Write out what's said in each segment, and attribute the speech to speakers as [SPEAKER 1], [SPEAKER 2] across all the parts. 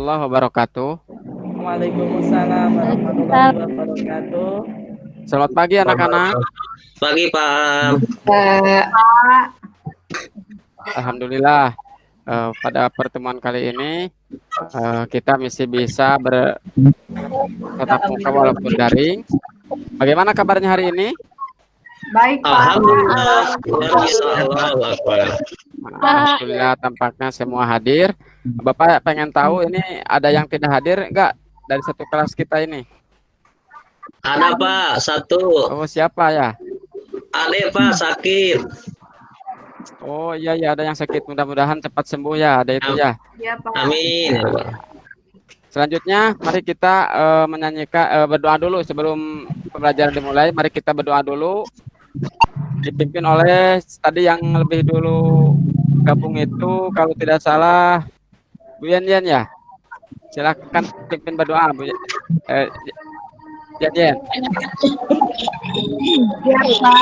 [SPEAKER 1] warahmatullahi wabarakatuh.
[SPEAKER 2] Waalaikumsalam warahmatullahi wabarakatuh.
[SPEAKER 1] Selamat pagi anak-anak.
[SPEAKER 3] Pagi Pak.
[SPEAKER 1] Alhamdulillah pada pertemuan kali ini kita masih bisa bertatap muka walaupun daring. Bagaimana kabarnya hari ini?
[SPEAKER 2] Baik, Pak.
[SPEAKER 3] Alhamdulillah. Luar biasa. Allahu Akbar.
[SPEAKER 1] Alhamdulillah tampaknya semua hadir. Bapak pengen tahu ini ada yang tidak hadir enggak dari satu kelas kita ini?
[SPEAKER 3] Ada Pak, satu.
[SPEAKER 1] Oh, siapa ya?
[SPEAKER 3] Ade Pak sakit.
[SPEAKER 1] Oh iya ya, ada yang sakit, mudah-mudahan cepat sembuh ya, ada itu ya.
[SPEAKER 2] Iya, Pak.
[SPEAKER 3] Amin.
[SPEAKER 1] Selanjutnya mari kita menyanyikan berdoa dulu sebelum pembelajaran dimulai. Mari kita berdoa dulu, dipimpin oleh tadi yang lebih dulu gabung itu kalau tidak salah Bu Yen ya. Silakan pimpin berdoa Bu Yen.
[SPEAKER 2] Iya, Pak.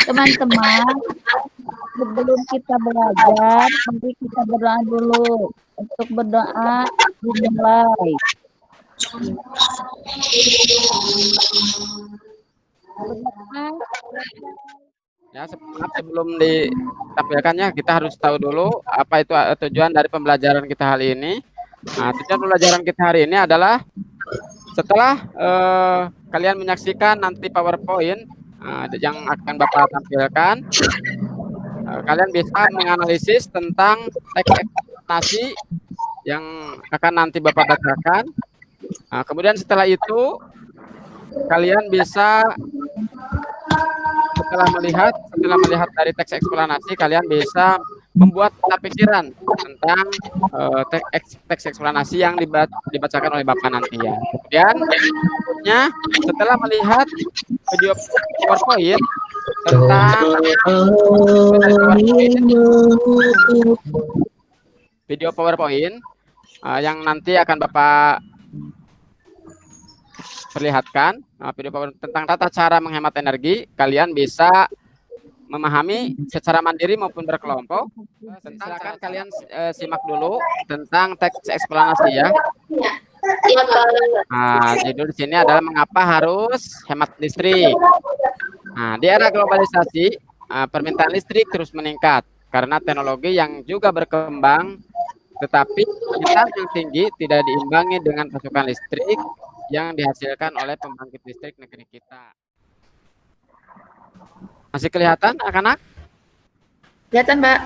[SPEAKER 4] Teman-teman, sebelum kita belajar, mari kita berdoa dulu. Untuk berdoa dimulai.
[SPEAKER 1] Ya, sebelum ditampilkannya kita harus tahu dulu apa itu tujuan dari pembelajaran kita hari ini. Nah, tujuan pembelajaran kita hari ini adalah setelah kalian menyaksikan nanti PowerPoint yang akan Bapak tampilkan, kalian bisa menganalisis tentang teks ekspektasi yang akan nanti Bapak bacakan. Nah, kemudian setelah itu kalian bisa setelah melihat dari teks eksplanasi, kalian bisa membuat peta pikiran tentang teks eksplanasi yang dibacakan oleh Bapak nanti ya. Kemudian setelah melihat video PowerPoint tentang video PowerPoint yang nanti akan Bapak perlihatkan, video PowerPoint tentang tata cara menghemat energi, kalian bisa memahami secara mandiri maupun berkelompok. Silakan kalian simak dulu tentang teks eksplanasi ya. Nah, judul di sini adalah mengapa harus hemat listrik. Nah, di era globalisasi, permintaan listrik terus meningkat karena teknologi yang juga berkembang, tetapi permintaan yang tinggi tidak diimbangi dengan pasokan listrik yang dihasilkan oleh pembangkit listrik negeri kita. Masih kelihatan anak-anak?
[SPEAKER 5] Kelihatan, Mbak.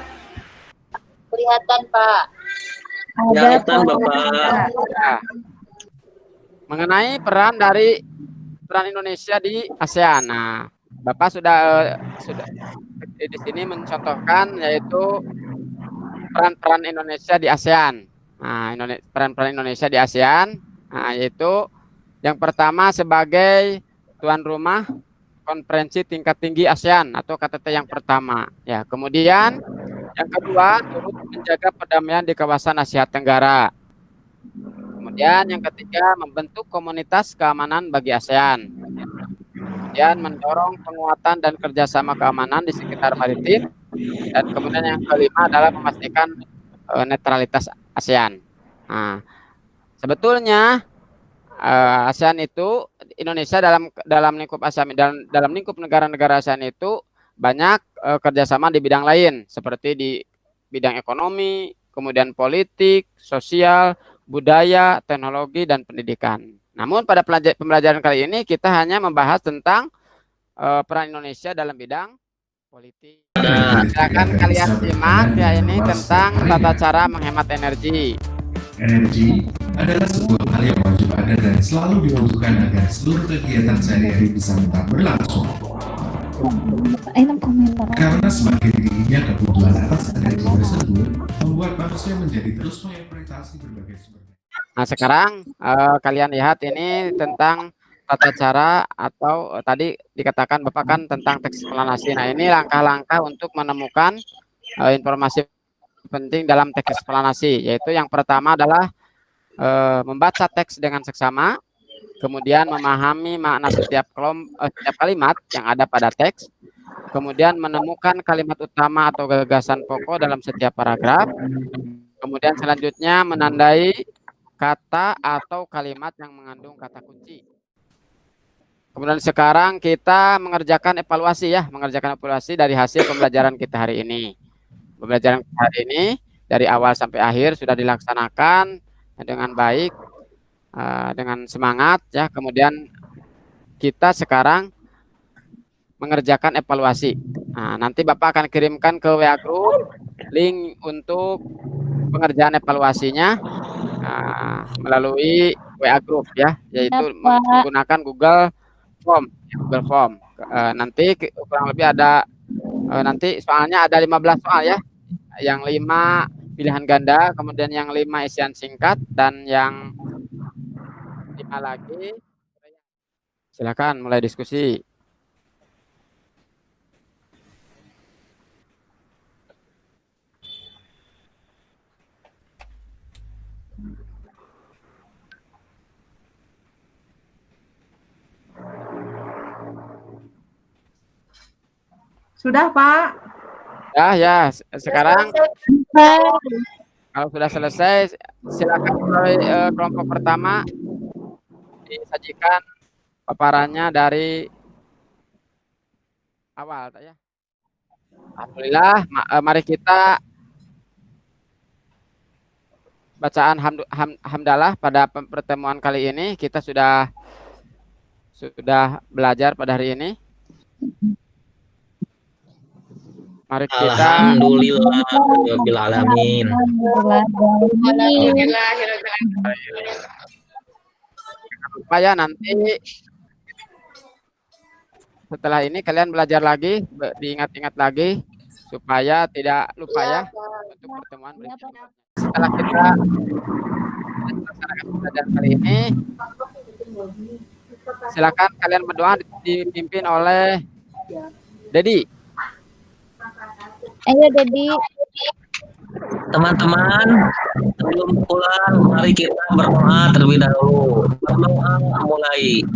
[SPEAKER 4] Kelihatan, Pak.
[SPEAKER 3] Kelihatan Bapak.
[SPEAKER 1] Nah, mengenai peran Indonesia di ASEAN. Nah, Bapak sudah di sini mencontohkan yaitu peran-peran Indonesia di ASEAN. Nah, peran-peran Indonesia di ASEAN, nah, yaitu yang pertama sebagai tuan rumah konferensi tingkat tinggi ASEAN atau KTT yang pertama. Ya, kemudian yang kedua turut menjaga perdamaian di kawasan Asia Tenggara. Kemudian yang ketiga membentuk komunitas keamanan bagi ASEAN. Kemudian mendorong penguatan dan kerjasama keamanan di sekitar maritim. Dan kemudian yang kelima adalah memastikan netralitas ASEAN. Nah, sebetulnya ASEAN itu Indonesia dalam lingkup ASEAN dalam lingkup negara-negara ASEAN itu banyak kerjasama di bidang lain seperti di bidang ekonomi, kemudian politik, sosial, budaya, teknologi dan pendidikan. Namun pada pembelajaran kali ini kita hanya membahas tentang peran Indonesia dalam bidang politik. Silakan kalian simak ya ini tentang tata cara menghemat energi.
[SPEAKER 6] Energi adalah sebuah hal yang wajib ada dan selalu dibutuhkan agar seluruh kegiatan sehari-hari bisa tetap berlangsung. Karena semakin tingginya kebutuhan atas energi tersebut, membuat manusia menjadi terus mengeksploitasi berbagai sumber.
[SPEAKER 1] Nah, sekarang kalian lihat ini tentang tata cara atau tadi dikatakan Bapak kan tentang teks eksplanasi. Nah, ini langkah-langkah untuk menemukan informasi penting dalam teks eksplanasi, yaitu yang pertama adalah membaca teks dengan seksama, kemudian memahami makna setiap kalimat yang ada pada teks, kemudian menemukan kalimat utama atau gagasan pokok dalam setiap paragraf, Kemudian selanjutnya menandai kata atau kalimat yang mengandung kata kunci. Kemudian sekarang kita mengerjakan evaluasi ya, mengerjakan evaluasi dari hasil pembelajaran kita hari ini. Pembelajaran kita hari ini dari awal sampai akhir sudah dilaksanakan dengan baik, dengan semangat ya. Kemudian kita sekarang mengerjakan evaluasi. Nah, nanti Bapak akan kirimkan ke WA Group link untuk pengerjaan evaluasinya melalui WA Group ya, yaitu menggunakan Google Form. Nanti kurang lebih ada nanti soalnya ada 15 soal ya. Yang 5 pilihan ganda, kemudian yang 5 isian singkat, dan yang 5 lagi. Silakan mulai diskusi.
[SPEAKER 2] Sudah, Pak?
[SPEAKER 1] Ya, sekarang kalau sudah selesai, silakan mulai kelompok pertama disajikan paparannya dari awal ya. Alhamdulillah, mari kita bacaan hamdalah pada pertemuan kali ini. Kita sudah belajar pada hari ini. Mari kita
[SPEAKER 3] Alhamdulillahirobbilalamin.
[SPEAKER 1] Supaya nanti setelah ini kalian belajar lagi, diingat-ingat lagi supaya tidak lupa ya untuk pertemuan berikutnya. Setelah kita melaksanakan pelajaran kali ini, silakan kalian berdoa dipimpin oleh Dedi.
[SPEAKER 4] Ayo Dedi.
[SPEAKER 3] Teman-teman, sebelum pulang, mari kita berdoa terlebih dahulu. Berdoa mulai.